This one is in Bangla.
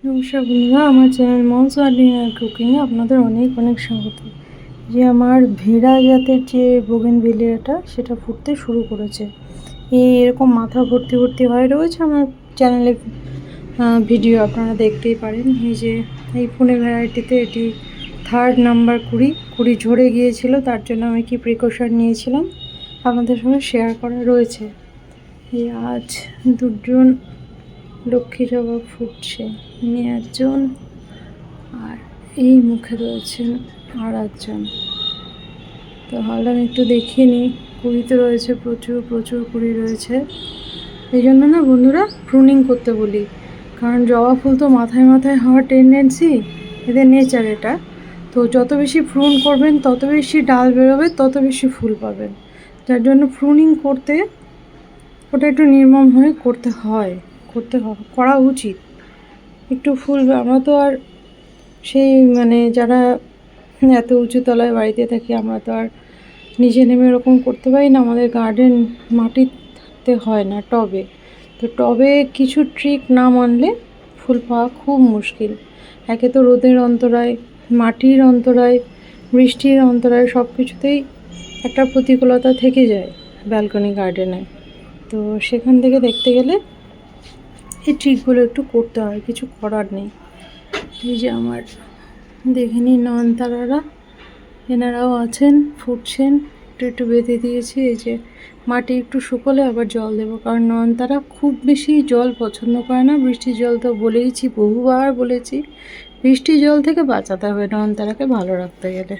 নমস্কার বন্ধুরা, আমার চ্যানেল মমস গার্ডেনিং কুকিংয়ে আপনাদের অনেক অনেক স্বাগত। যে আমার ভেড়া জাতের যে বোগেনভিলিয়াটা সেটা ফুটতে শুরু করেছে। এরকম মাথা ভর্তি ভর্তি হয়ে রয়েছে। আমার চ্যানেলে ভিডিও আপনারা দেখতেই পারেন। এই যে এই পুনে ভ্যারাইটিতে এটি 3rd নাম্বার কুড়ি ঝরে গিয়েছিল, তার জন্য আমি কি প্রিকশন নিয়েছিলাম আপনাদের সঙ্গে শেয়ার করা রয়েছে। এই আজ 2জন লক্ষ্মী জবা ফুটছে, ইনি একজন, আর এই মুখে রয়েছেন আর একজন। তো ভাবলাম একটু দেখিয়ে নিই। কুড়িতে রয়েছে প্রচুর প্রচুর কুড়ি রয়েছে। এই জন্য না বন্ধুরা প্রুনিং করতে বলি, কারণ জবা ফুল তো মাথায় মাথায় হওয়ার টেন্ডেন্সি, এদের নেচার এটা। তো যত বেশি প্রুন করবেন তত বেশি ডাল বেরোবে, তত বেশি ফুল পাবেন। যার জন্য প্রুনিং করতে ওটা একটু নির্মম হয়ে করা উচিত। একটু ফুল, আমরা তো আর সেই যারা এত উঁচু তলায় বাড়িতে থাকি, আমরা তো আর নিচে নেমে এরকম করতে পারি না। আমাদের গার্ডেন মাটিতে হয় না, টবে। তো টবে কিছু ট্রিক না মানলে ফুল পাওয়া খুব মুশকিল। একে তো রোদের অন্তরায়, মাটির অন্তরায়, বৃষ্টির অন্তরায়, সব কিছুতেই একটা প্রতিকূলতা থেকে যায় ব্যালকনি গার্ডেনে। তো সেখান থেকে দেখতে গেলে এই ট্রিকগুলো একটু করতে হয়, কিছু করার নেই। এই যে আমার দেখে নিন নয়নতারারা, এনারাও আছেন, ফুটছেন। একটু বেঁধে দিয়েছি। এই যে মাটি একটু শুকোলে আবার জল দেবো, কারণ নয়নতারা খুব বেশি জল পছন্দ করে না। বৃষ্টির জল তো বহুবার বলেছি, বৃষ্টির জল থেকে বাঁচাতে হবে নয়নতারাকে ভালো রাখতে গেলে।